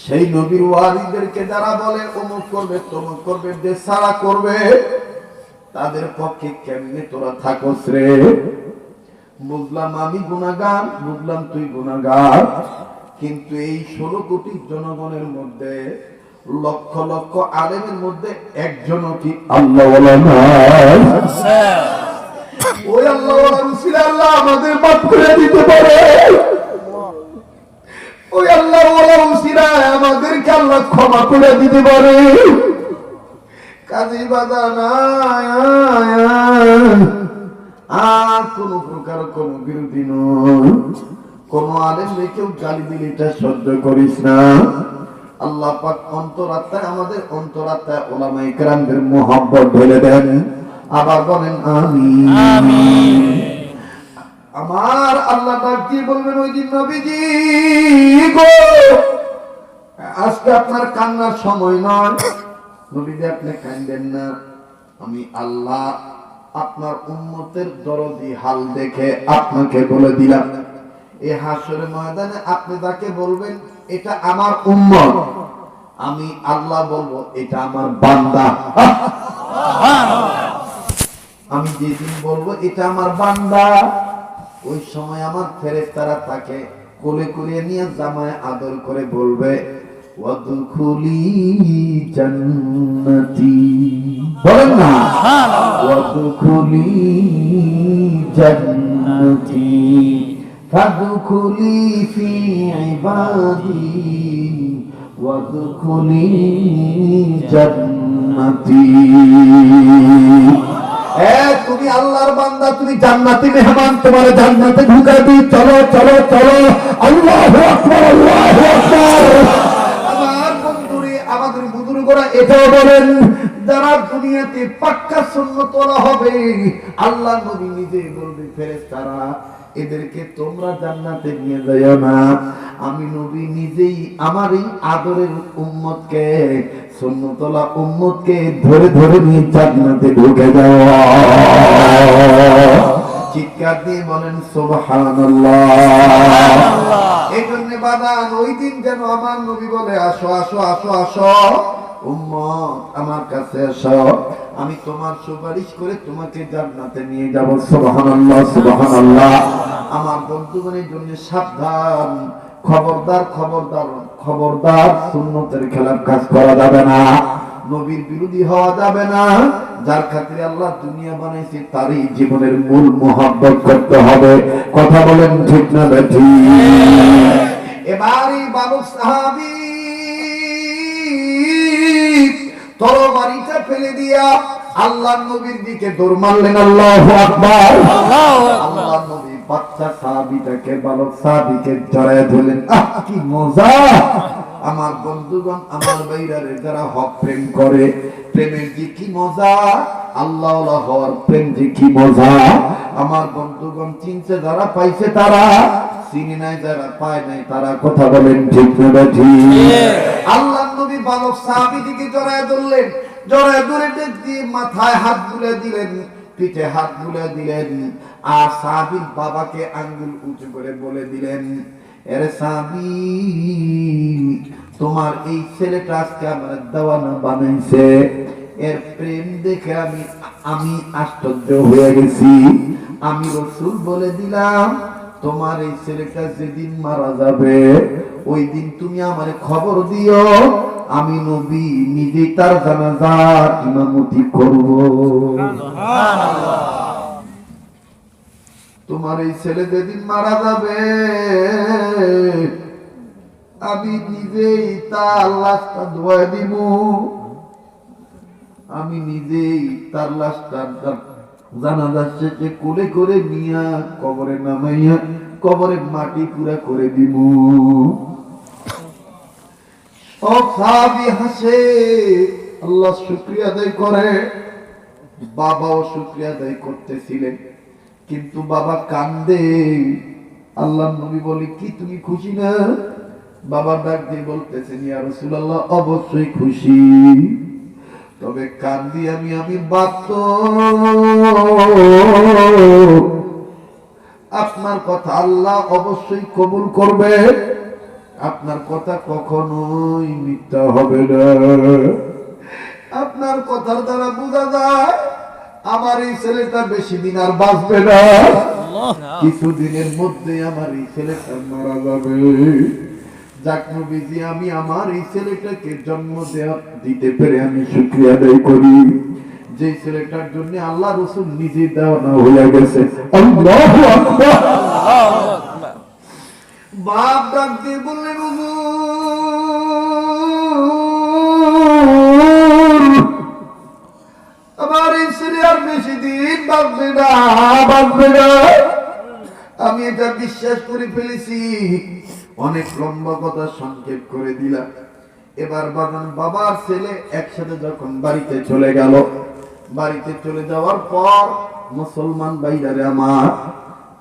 সেই নবীর ওয়ারিসদেরকে যারা বলে অমুক করবে তমুক করবে বেসারা করবে, তাদের পক্ষে কেমনে তোরা থাকস রে? বুঝলাম আমি গুনাহগার, বুঝলাম তুই গুনাহগার, কিন্তু এই 16 কোটি জনগণের মধ্যে লক্ষ লক্ষ আলেমের মধ্যে একজনও কি আল্লাহ ওয়ালা নাই? ওই আল্লাহ ওয়ালা রসুল আল্লাহ আমাদের মাফ করে দিতে পারে। ওই আল্লাহ ওয়ালা রসুল আমাদেরকে আল্লাহ ক্ষমা করে দিতে পারে। কাজী বাদানা আর কোন প্রকার কোন বিরোধী নয়। কোন আলেম কেউ গালি দিলে এটা সহ্য করিস না। আল্লাহ পাক অন্তরাত্মায় আমাদের অন্তরাত্মায় ওলামায়ে কেরামদের মুহাব্বত ঢেলে দেন। আবার বলেন আমিন আমিন। আমার আল্লাহ পাক কি বলবেন ওই দিন, নবীজি গো আজকে আপনার কান্নার সময় নয়, নবীজি আপনি কাঁদেন না। আমি আল্লাহ আপনার উম্মতের দরদি হাল দেখে আপনাকে বলে দিলাম, এই হাসরের ময়দানে আপনি যাকে বলবেন এটা আমার উম্মত, আমি আল্লাহ বলবো এটা আমার বান্দা। আমি যেদিন বলবো এটা আমার বান্দা, ওই সময় আমার ফেরেশতারা তাকে কোলে করে নিয়ে জামায় আদর করে বলবে ওয়াদখুলি জান্নাতি, বলেন না ওয়াদখুলি জান্নাতি ফাদখুলি ফি ইবাদি ওয়াদখুলি জান্নাতি। তুমি আল্লাহর বান্দা, তুমি জান্নাতি মেহমান, তোমার জান্নাতে ঢুকাবি, চলো চলো চলো। আল্লাহু আকবার, আল্লাহু আকবার। আমার বন্ধুরে, আমাদের বুজুর্গরা এটাও বলেন, যারা দুনিয়াতে পাক্কা সুন্নত ওয়ালা হবে, আল্লাহ নবী নিজে বলবে ফেরেশতারা এদেরকে তোমরা জান্নাতে নিয়ে যাও না, আমি নবী নিজেই আমার এই আদরের উম্মতকে, সুন্নতওয়ালা উম্মতকে ধরে ধরে নিয়ে জান্নাতে ঢুকে যাও। চিৎকার দিয়ে বলেন সুবহানাল্লাহ। এই জন্য বাদান ওই দিন যেন আমার নবী বলে আসো আসো আসো আসো উম্মত আমার কাছে আসো, আমি তোমার সুপারিশ করে তোমাকে জান্নাতে নিয়ে যাব। সুবহানাল্লাহ সুবহানাল্লাহ। আমার বন্ধুগণের জন্য সাবধান, খবরদার খবরদার খবরদার, সুন্নতের খেলাফ কাজ করা যাবে না, নবীর বিরোধী হওয়া যাবে না। যার খাতিরে আল্লাহ দুনিয়া বানাইছে তারই জীবনের মূল মুহাব্বত করতে হবে। কথা বলেন ঠিক না বেঠিক? এবারে বালক সাহাবী তরবারিটা ফেলে দিয়া আল্লাহর নবীর দিকে দৌড় মারলেন। আল্লাহু আকবার। আল্লাহর নবী বাচ্চা সাহাবীটাকে, বালক সাহাবীকে জড়ায় ধরলেন। কি মজা! আমার বন্ধুগণ, আমার ভাইরারে যারা হক প্রেম করে, প্রেমের যে কি মজা, আল্লাহ হওয়ার প্রেম যে কি মজা। আমার বন্ধুগণ, চিনছে যারা পাইছে তারা, চিনি নাই যারা পায় নাই তারা। কথা বলেন ঠিক না বেঠিক? আল্লাহ নবী বালক সাহাবীটিকে জড়ায় ধরলেন, জড়ায় ধরে দিয়ে মাথায় হাত বুলে দিলেন, পিঠে হাত বুলে দিলেন, আর সাহাবীর বাবাকে আঙ্গুল উঁচু করে বলে দিলেন, এরে সাহাবী, তোমার এই ছেলেটা আজকে আমার দেওয়ানা বানাইছে, এর প্রেম দেখে আমি আশ্চর্য হয়ে গেছি। আমি রাসূল বলে দিলাম তোমার এই ছেলেটা যেদিন মারা যাবে ওই দিন তুমি আমারে খবর দিও, আমি নবী নিজে তার জানাজার ইমামতি করব। সুবহানাল্লাহ। তোমার এই ছেলে যেদিন মারা যাবে আমি নিজেই তার লাশটা ধোয়া দিব, আমি নিজেই তার লাশটা জানাজার শেষে কোলে করে নিয়া কবরে নামাইয়া কবরে মাটি পুরা করে দিব। সব সাহাবী হাসে, আল্লাহ শুকরিয়া আদায় করে। বাবাও শুকরিয়া আদায় করতেছিলেন, কিন্তু বাবা কান্দে। আল্লাহ নবী বলে, কি তুমি খুশি না? বাবা ডাক দিয়ে বলতেছেন, ইয়া রাসূলুল্লাহ অবশ্যই খুশি, তবে কান্দি আমি বাধ্য। আপনার কথা আল্লাহ অবশ্যই কবুল করবে, আপনার কথা কখনোই মিথ্যা হবে না। আপনার কথার দ্বারা বোঝা যায় আমার এই ছেলেটা বেশি দিন আর বাঁচবে না, কিছুদিনের মধ্যে আমার এই ছেলেটা মারা যাবে। যাক নবীজি, আমি আমার এই ছেলেটাকে জন্ম দিতে পেরে আমি শুকরিয়া আদায় করি, যে ছেলেটার জন্য আল্লাহ রাসূল নিজে দেওয়া হয়ে গেছে। আল্লাহু আকবার। বাপ ডাক দিয়ে বললেন, আমার এই ছেলে আর বেশি দিন বাঁচবে না, বাঁচবে না। আমি এটা বিশ্বাস করে ফেলেছি। অনেক লম্বা কথা সংক্ষেপ করে দিলাম। এবার বাজান বাবার ছেলে একসাথে যখন বাড়িতে চলে গেল, বাড়িতে চলে যাওয়ার পর মুসলমান ভাইরারে আমার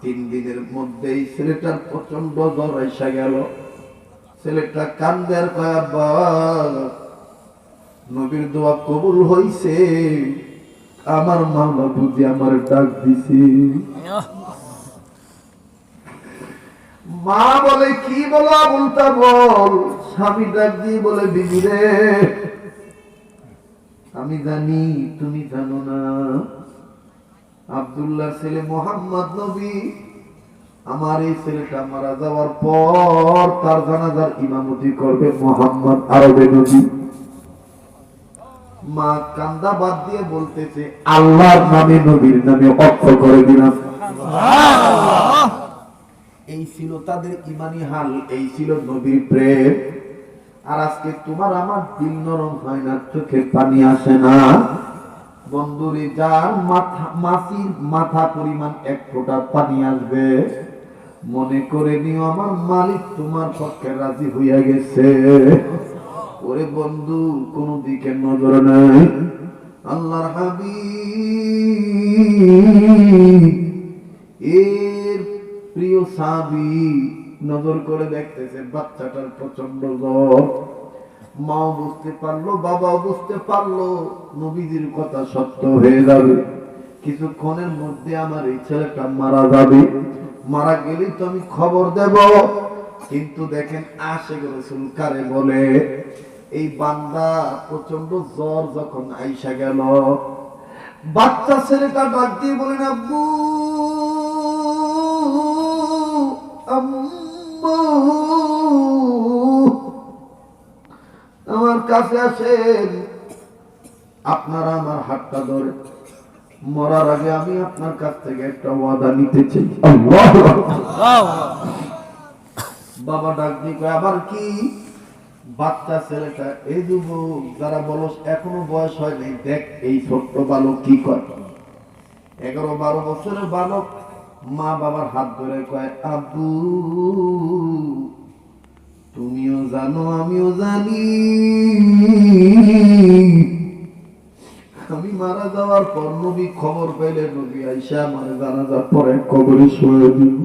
3 দিনের মধ্যেই ছেলেটার প্রচন্ড জ্বর এসে গেল। ছেলেটা কান্দে আর কয়, আব্বা নবীর দোয়া কবুল হইছে, আমার মাওলা বুঝি আমার ডাক দিছি। মা বলে, কি বলা বলতা বল। স্বামী ডাক দিয়ে বলে, বিবি রে, আমি জানি তুমি জানো না, আব্দুল্লাহ ছেলে মোহাম্মদ নবী, আমার এই ছেলেটা মারা যাওয়ার পর তার জানাজার ইমামতি করবে মোহাম্মদ আরবে নবী। মা কান্দা বাদ দিয়ে বলতেছে, আল্লাহর নামে নবীর নামে অর্থ করে দিলাম। এই ছিল তাদের ইমানি হাল, এই ছিল নবীর প্রেম। আর আজকে তোমার আমার দিল নরম হয় না, চোখে পানি আসে না। বন্ধুরে, যার মাছির মাথা পরিমাণ 1 ফোঁটা পানি আসবে, মনে করে নিও আমার মালিক তোমার পক্ষে রাজি হইয়া গেছে। ওরে বন্ধু, কোন দিকে নজর নাই। আল্লাহর হাবিব এর প্রিয় সাহাবী নজর করে দেখতেছে বাচ্চাটার প্রচন্ড জ্বর। মাও বুঝতে পারলো, বাবাও বুঝতে পারলো নবীজির কথা সত্য হয়ে যাবে, কিছুক্ষণের মধ্যে আমার এই ছেলেটা মারা যাবে, মারা গেলেই তো আমি খবর দেব। কিন্তু দেখেন আশিক রাসূল কারে বলে, এই বান্দা প্রচন্ড জ্বর যখন আইসা গেল, বাচ্চা ছেলেটা ডাক দিয়ে বলেন, আব্বু আম্মু আমার কাছে আসেন, আপনারা আমার হাতটা ধরে, মরার আগে আমি আপনার কাছ থেকে একটা ওয়াদা নিতে চাই। আল্লাহু আকবার। বাবা ডাক দিয়ে কয়, আবার কি? বাচ্চা ছেলেটা, এই যুবক যারা বলস এখনো বয়স হয় নাই, দেখ এই ছোট্ট বালক কি করে। 11-12 বছরের বালক মা বাবার হাত ধরে কয়, আব্বু তুমিও জানো আমিও জানি, আমি মারা যাওয়ার পর নবী খবর পাইলে নবী আইসা আমার জানাজার পরে কবরে শুয়ে দিল।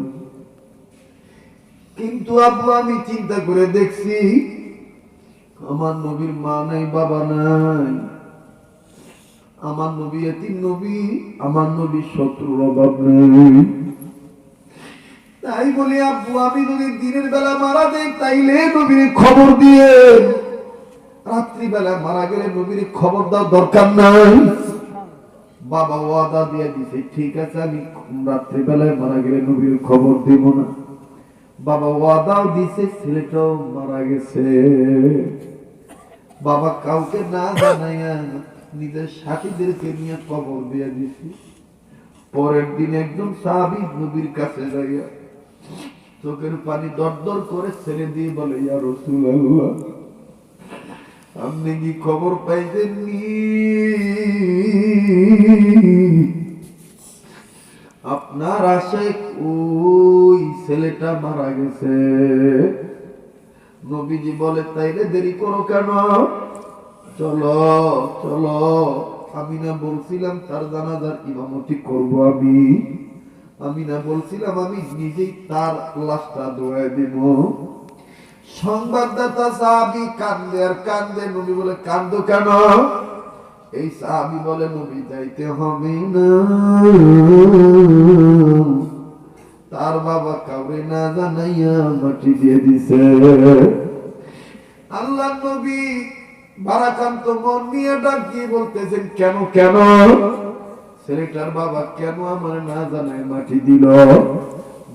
কিন্তু আব্বু আমি চিন্তা করে দেখছি, আমার নবীর মা নাই, বাবা নাই, আমার নবী এতিম নবী, আমার নবীর শত্রুর অভাব নেই। তাই বলি আব্বু আমি যদি দিনের বেলা মারা যাই তাইলে নবীর খবর দিয়ে, রাত্রি বেলা মারা গেলে নবীর খবর দেওয়ার দরকার নাই। বাবা ওয়াদা দিয়ে দিছে, ঠিক আছে আমি রাত্রি বেলায় মারা গেলে নবীর খবর দেব না। বাবা ওয়াদাও দিছে, ছেলেটাও মারা গেছে। বাবা কাউকে না জানাইয়া নিজের সাথীদেরকে নিয়ে খবর দিয়ে দিছি। পরের দিন একজন সাহাবী নবীর কাছে যাইয়া চোখের পানি দরদর করে ছেলে দিয়ে বলে, ইয়া রাসূলুল্লাহ আপনি কি খবর পাইছেননি? আপনার আশিক ওই ছেলেটা মারা গেছে। নবীজি বলে, তাইলে দেরি করো কেন? চলো চলো, আমি না বলছিলাম তার জানাজার ইমামতি করব আমি না বলছিলাম আমি নিজেই তার লাশটা ধোয়া দিব। সংবাদদাতা সাহাবী কান্দে আর কান্দে। নবী বলে, কান্দো কেন? এই সাহাবী বলে, নবী যাইতে হবে না, তার বাবা কাউরে না জানাইয়া মাটি দিয়ে দিছে। আল্লাহর নবী বারাকান্ত মন নিয়ে ডাক দিয়ে বলতেছেন, কেন কেন? ছেলেটার বাবা কেন আমার না জানায় মাটি দিল?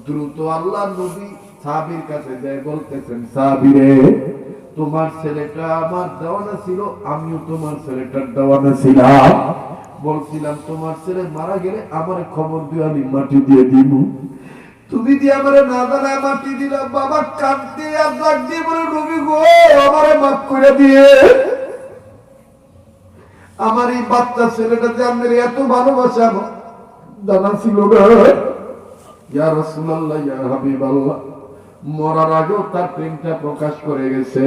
দ্রুত আল্লাহর নবী সাহাবীর কাছে যায়, বলতেছেন, সাহাবী রে, তোমার ছেলেটা আমার দেওয়ানা ছিল, আমিও তোমার ছেলেটার দেওয়ানা ছিলাম। বলছিলাম তোমার ছেলে মারা গেলে আমার খবর দিয়ে আমি মাটি দিয়ে দিব, তুমি দিয়ে আমারে না জানায় মাটি দিলা। বাবা কাঁদতে আর ডাক দিয়ে বলে, নবী গো আমারে মাফ করে দিয়ে, আমার এই বাচ্চা ছেলেটা যে আপনার এত ভালোবাসা আমার জানা ছিল না। ইয়া রাসূলুল্লাহ, ইয়া হাবিবাল্লাহ, মরার আগেও তার প্রেমটা প্রকাশ করে গেছে।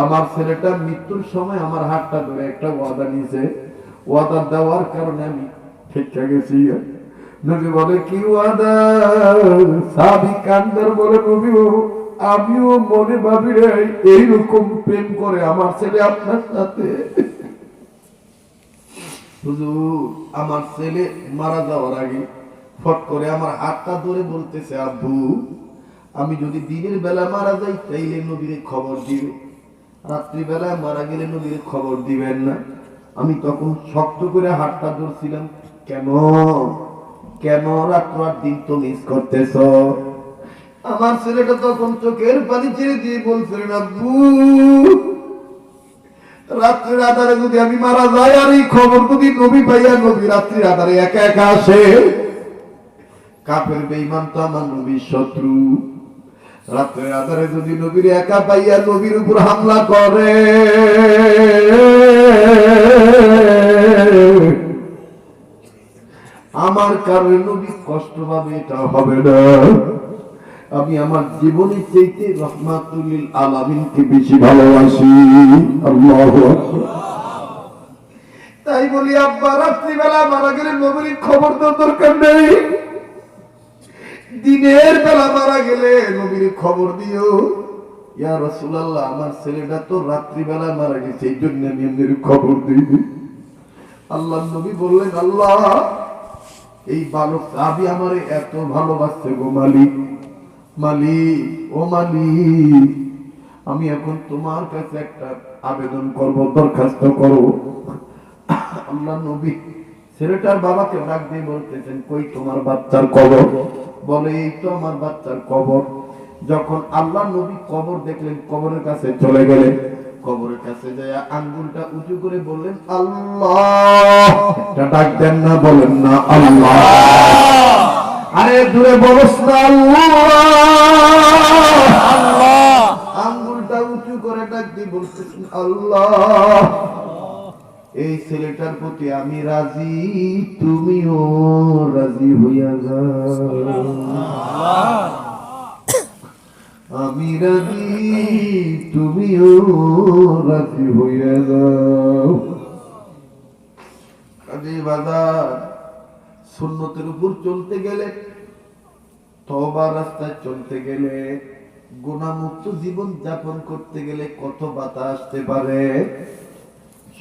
আমার ছেলেটা মৃত্যুর সময় আমার হাতটা ধরে একটা ওয়াদা নিয়েছে, ওয়াদা দেওয়ার কারণে আমি ঠিক গেছি। নবী বলে কি ওয়াদা? সাহাবী কান্দার বলে নবী আমিও মনে ভাবি রে এইরকম প্রেম করে আমার ছেলে আপনার সাথে। হুজুর আমার ছেলে মারা যাওয়ার আগে ফট করে আমার হাতটা ধরে বলতেছে, আব্বু আমি যদি দিনের বেলা মারা যাই তাইলে নবীর খবর দিবে, রাত্রি বেলা মারা গেলে নবীর খবর দিবেন না। আমি তখন শক্ত করে হাতটা ধরছিলাম, কেন কেন রাত্র আর দিন তো মিস করতেছ? আমার ছেলেটা তখন চোখের পানি ছেড়ে দিয়ে বলছিলেন, আব্বু রাত্রির আধারে যদি আমি মারা যাই আর এই খবর যদি নবী পাইয়া নবী রাত্রির আধারে একা একা আসে, কাফের বেঈমান তো আমার নবীর শত্রু, রাত্রের আধারে যদি নবীর একা পাইয়া নবীর উপর হামলা করে আমার কারণে নবী কষ্ট পাবে, এটা হবে না। আমি আমার জীবনের চাইতে রহমাতুল লিল আলামিনকে বেশি ভালোবাসি। আল্লাহু আকবার। তাই বলি আব্বা রাত্রিবেলা মারা গেলে নবীর খবর তো দরকার নেই, দিনের বেলা মারা গেলে নবীর খবর দিও। ইয়া রাসূলুল্লাহ আমার ছেলেটা তো রাত্রিবেলা মারা গেছে, এই জন্য আমি এমনি খবর দিই। আল্লাহর নবী বললেন, আল্লাহ এই বালক সাহাবী আমারে এত ভালোবাসছে গো মালিক, মালিক ও মালিক আমি এখন তোমার কাছে একটা আবেদন করব, দরখাস্ত করো। আল্লাহর নবী ছেলেটার বাবাকে ডাক দিয়ে বলতেছেন, কই তোমার বাচ্চার কবর? বলে এই তো আমার বাচ্চার কবর। যখন আল্লাহ নবী কবর দেখলেন, কবরের কাছে চলে গেলেন, কবরের কাছে যায় আঙ্গুলটা উঁচু করে বললেন আল্লাহ। এটা ডাক দেন না, বলেন না আল্লাহ। আরে দূরে বলস না আল্লাহ। আল্লাহ আঙ্গুলটা উঁচু করে ডাক দিয়ে বলতেছেন আল্লাহ এই ছেলেটার প্রতি আমি রাজি, তুমিও রাজি হইয়া যাও। আমি রাজি, তুমিও রাজি হইয়া যাও। কাজী বাজার সুন্নতের উপর চলতে গেলে, তওবার রাস্তায় চলতে গেলে, গুনাহমুক্ত জীবন যাপন করতে গেলে কত বাধা আসতে পারে।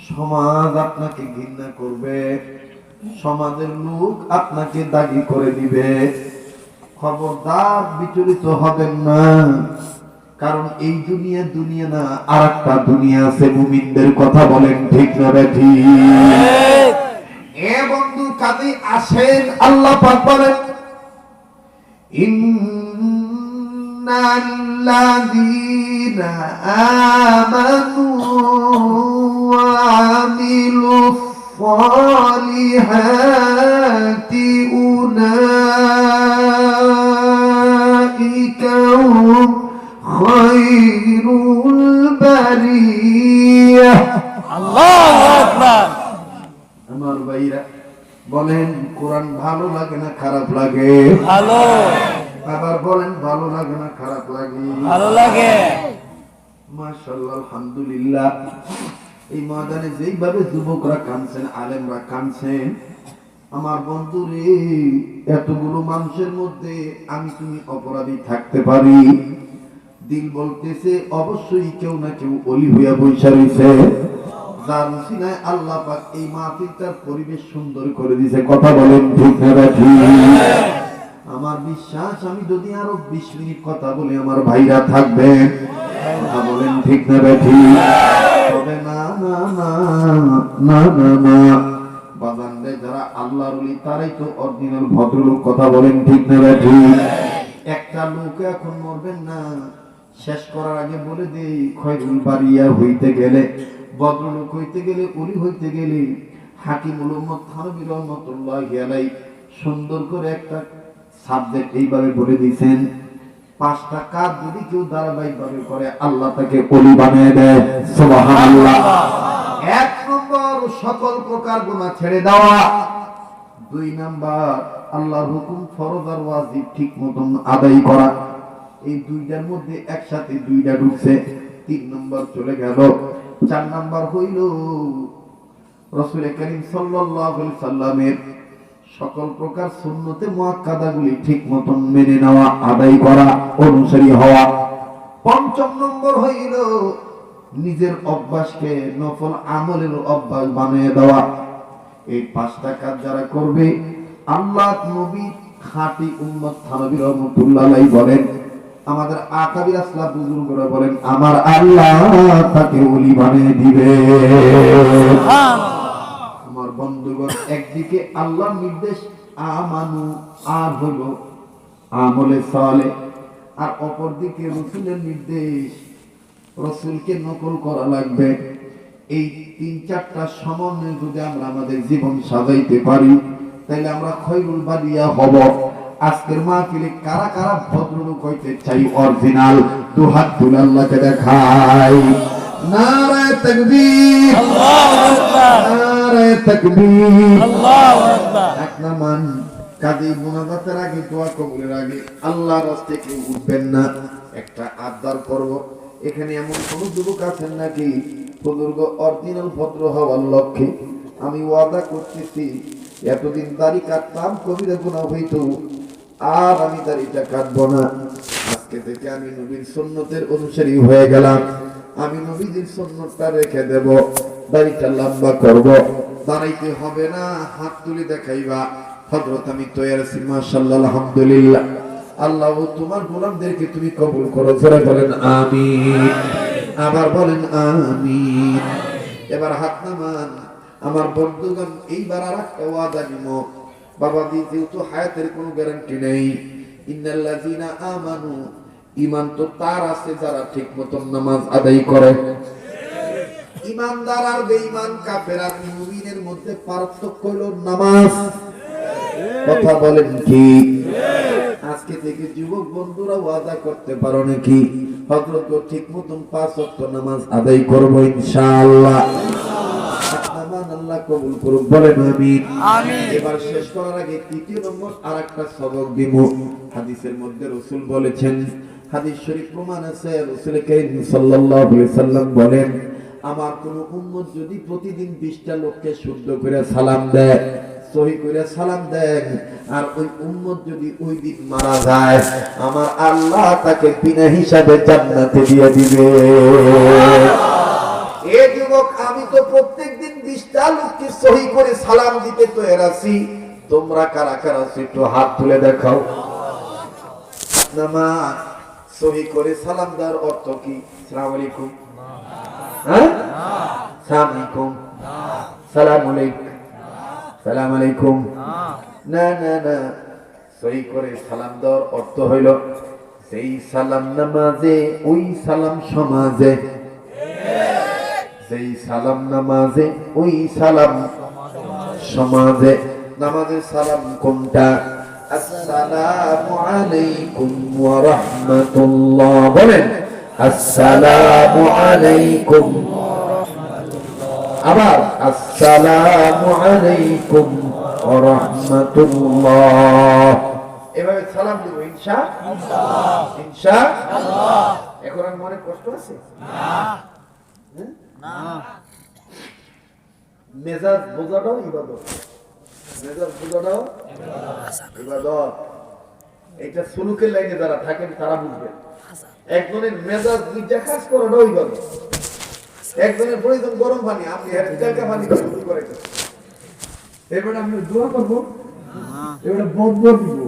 সমাজ আপনাকে ঘৃণা করবে, সমাজের লোক আপনাকে দাগি করে দিবে। খবরদার বিচলিত হবেন না, কারণ এই দুনিয়া দুনিয়া না, আরেকটা দুনিয়া আছে। মুমিনদের কথা বলেন ঠিক না ঠিক? এ বন্ধু কাজে আসেন, আল্লাহ পাক বলেন ইন্নাল্লাযীনা আমানু ওয়া আমিলুস সালিহাতি উলাইকা হুম খায়রুল বারিয়াহ। আল্লাহু আকবার। আমার ভাইরা বলেন কোরআন ভালো লাগে না খারাপ লাগে? ভালো। আবার বলেন ভালো লাগে না খারাপ লাগে? ভালো লাগে। মাশাআল্লাহ আলহামদুলিল্লাহ। এই ময়দানে যেইভাবে যুবকরা কাঁদছেন, আলেমরা কাঁদছেন, আমার বন্ধুরে এতগুলো মানুষের মধ্যে আমি তুমি অপরাধী থাকতে পারি, দিল বলতেছে অবশ্যই কেউ না কেউ অলি হইয়া বৈশা রইছে, যার উসিলায় আল্লাহ পাক এই মাহফিলটার পরিবেশ সুন্দর করে দিয়েছে। কথা বলেন ঠিক না ঠিক? আমার বিশ্বাস আমি যদি আরো 20 মিনিট কথা বলি আমার ভাইরা থাকবেন। কথা বলেন ঠিক না ঠিক? তবে না না না না না না বাজানরে যারা আল্লাহর ওলি তারাই তো অরিজিনাল ভদ্রলোক। কথা বলেন ঠিক না ঠিক? একটা লোক এখন মরবেন না, শেষ করার আগে বলে দেই খয়রুল বারিয়া হইতে গেলে, ভদ্রলোক হইতে গেলে, ওলি হইতে গেলে হাকিমুল উম্মত থানভী রাহমাতুল্লাহি আলাইহি সুন্দর করে একটা সাবজেক্ট এইভাবে বলে দিয়েছেন, 5টা কাজ যদি কেউ ধারাবাহিকভাবে করে আল্লাহ তাকে ওলি বানিয়ে দেয়। সুবহানাল্লাহ। 1 নম্বর সকল প্রকার গুনাহ ছেড়ে দেওয়া, 2 নাম্বার আল্লাহর হুকুম ফরজ আর ওয়াজিব ঠিক মতন আদায় করা। এই দুইটার মধ্যে একসাথে দুইটা ঢুকছে। 3 নম্বর চলে গেল। 4 নম্বর হইল রাসূল করিম সাল্লাল্লাহু আলাইহি সাল্লামের সকল প্রকার সুন্নতে মুআক্কাদাগুলি ঠিক মতন মেনে নেওয়া, আদায় করা, অনুসারী হওয়া। 5 নম্বর হইল নিজের অভ্যাসকে নফল আমলের অভ্যাস বানিয়ে দেওয়া। এই 5টা কাজ যারা করবে, আল্লাহ নবী খাঁটি উম্মত থানবী রাহমাতুল্লাহ আলাইহি বলেন, আমাদের আকাবির আসলাফ বুজুর্গরা বলেন, আমার আল্লাহ তাকে ওলি বানিয়ে দিবে। আমার বন্ধুগণ, একদিকে আল্লাহর নির্দেশ আমানু আর হলো আমলে সালেহ, আর অপরদিকে রাসূলের নির্দেশ, রাসূলকে নকল করা লাগবে। এই 3-4টা সমন্বয়ে যদি আমরা আমাদের জীবন সাজাইতে পারি, তাহলে আমরা খয়রুল বারিয়া হব। আজকের মাহফিলে কারা কারা ভদ্রলোক হইতে চাই অরিজিনাল, দুহাত তুলে আল্লাহকে দেখাই। নারায়ে তাকবীর, আল্লাহু আকবার, নারায়ে তাকবীর, আল্লাহু আকবার। এক নামান কাজী মুনাজাতের আগে, দোয়া কবুলের আগে আল্লাহর রাস্তায় কেউ উঠবেন না। একটা আবদার করব, এখানে এমন কোন যুবক আছেন নাকি বুজুর্গ অরিজিনাল ভদ্র হওয়ার লক্ষ্যে? আমি ওয়াদা করতেছি, এতদিন দাড়ি কাটতাম, কবিরা গুনাহ হইতো, আর আমি দাড়িটা কাটবো না। আজকে থেকে আমি নবীর সুন্নতের অনুসারী হয়ে গেলাম। আমি নবীজির সুন্নতটা রেখে দেব, দাড়িটা লম্বা করব, দাঁড়াইতে হবে না, হাত তুলে দেখাইবা, হযরত আমি তৈরি আছি, মাশাআল্লাহ, আলহামদুলিল্লাহ। আল্লাহ তোমার গোলামদেরকে তুমি কবুল করো, জোরে বলেন আমিন, আবার বলেন আমিন। এবার হাত নামান। আমার বন্ধুগণ, এইবার আর একটা ওয়াদা নিব। বাবা যেহেতু হায়াতের কোনো গ্যারান্টি নেই, ইন্নাল্লাযীনা আমানু, ঈমান তো তার আছে যারা ঠিক মতন নামাজ আদায় করে। ঈমানদার আর বেঈমান, কাফের আর মুমিনের মধ্যে পার্থক্য হলো নামাজ। কথা বলেন কি? আজকে থেকে যুবক বন্ধুরা ওয়াদা করতে পারো নাকি, হযরত ঠিক মতন 5 ওয়াক্ত নামাজ আদায় করব ইনশাআল্লাহ। আল্লাহ কবুল করুক, বলেন আমিন। এবার শেষ করার আগে 3 নম্বর আরেকটা সবক দিব। হাদিসের মধ্যে রাসূল বলেছেন, হাদিস শরীফ প্রমাণ আছে, রাসূল কারীম সাল্লাল্লাহু আলাইহি সাল্লাম বলেন, আমার কোন উম্মত যদি প্রতিদিন 20টা লোককে শুদ্ধ করে সালাম দেয়, সহি করে সালাম দেন, আর ওই উম্মত যদি ওই দিন মারা যায়, আমার আল্লাহ তাকে বিনা হিসাবে জান্নাতে দিয়ে দিবে। এ যুবক, আমি তো প্রত্যেকদিন 20টা লোককে সহি করে সালাম দিতে তৈরি আছি, তোমরা কারা কারা একটু হাত তুলে দেখাও। নামাজ সহি করে সালাম দেওয়ার অর্থ কি? আসসালামু আলাইকুম, হ্যাঁ, আসসালামু আলাইকুম, সালাম আলাইকুম, সালাম আলাইকুম, না না না। সহি করে সালাম দেওয়ার অর্থ হইল সেই সালাম নামাজে, ওই সালাম সমাজে, সেই সালাম নামাজে, ওই সালাম সমাজে। নামাজের সালাম কোনটা? আসসালামু আলাইকুম ওয়া রাহমাতুল্লাহ, বলেন আসসালামু আলাইকুম, আবার আসসালামু আলাইকুম ওয়া রাহমাতুল্লাহ। এভাবে সালাম দিব ইনশাআল্লাহ, ইনশাআল্লাহ। এখন আর মনে কষ্ট আছে না? মেজাজ বোঝাটাও ইবাদত, মেজাজ বোঝাটাও ইবাদত। এটা সুলুকের লাইনে যারা থাকেন তারা বুঝবেন। একজনের মেজাজ দুইটা কাজ করাটাও ইবাদত। একজনের প্রয়োজন গরম পানি, আপনি হালকা পানি করে, এবার আমি দোয়া করবো, এবার বন্ধ দিব,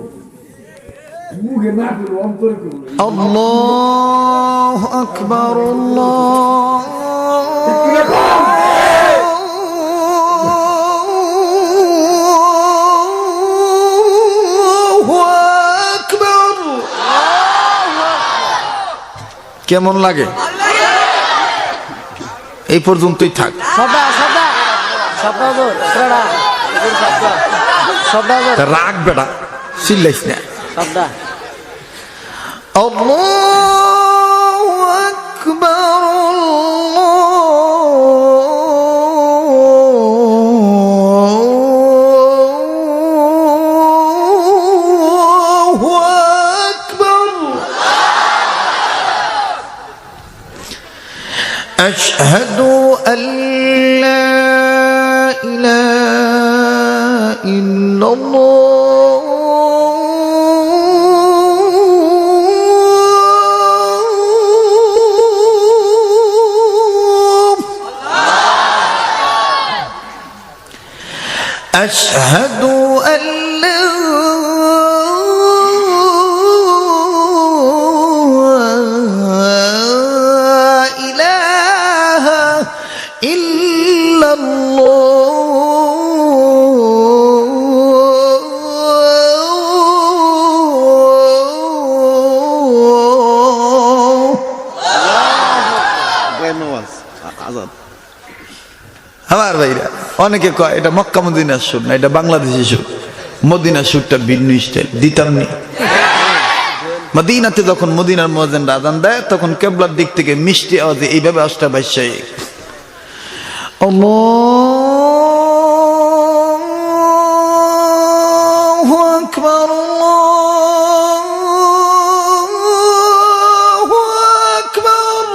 মুখে না করবো, অন্তরে করবো। আল্লাহু আকবার, আল্লাহু আকবার। কেমন লাগে? এই পর্যন্তই থাক। রাগ বেটা, চিল্লাইস না। আল্লাহু আকবার, আল্লাহু আকবার। আশহাদু আল্লা ইলাহা ইল্লাল্লাহ আশহাদু আল্লা আমার ভাইরা অনেকে কয় এটা মক্কা মদিনার সুর না, এটা বাংলাদেশি সুর। মদিনার সুরটা ভিন্ন স্টাইল, দিতাম নি। মদিনাতে যখন মদিনার মুয়াজ্জিন আযান দেয় তখন কিবলার দিক থেকে মিষ্টি আওয়াজে এইভাবে আওয়াজটা বাইসে, আল্লাহু আকবার আল্লাহু আকবার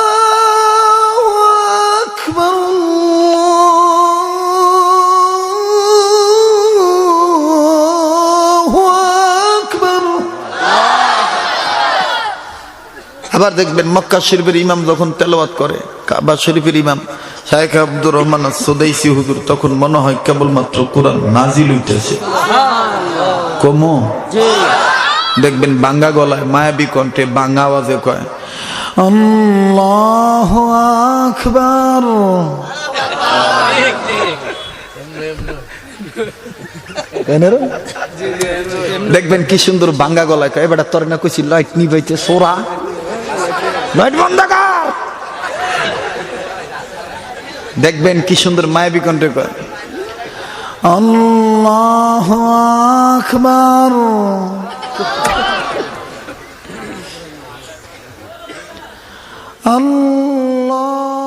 আল্লাহু আকবার আল্লাহু আকবার। আবার দেখবেন মক্কা শরীফের ইমাম যখন তেলাওয়াত করে, কাবা শরীফের ইমাম শাইখ আব্দুর রহমান সুদাইসি হুজুর, তখন মনে হয় কেবলমাত্র কোরআন নাজিল হইতেছে। কমো দেখবেন বাঙ্গা গলায় মায়াবী কণ্ঠে বাঙ্গা আওয়াজে কয় আল্লাহু আকবার। দেখবেন কি সুন্দর বাঙ্গা গলায় কয়, এবার তোর না কইছি লাইট নিবাইতে সোরা, লাইট বন্ধ কর। দেখবেন কি সুন্দর মায়াবী কণ্ঠে কয় আল্লাহু আকবার। আল্লাহ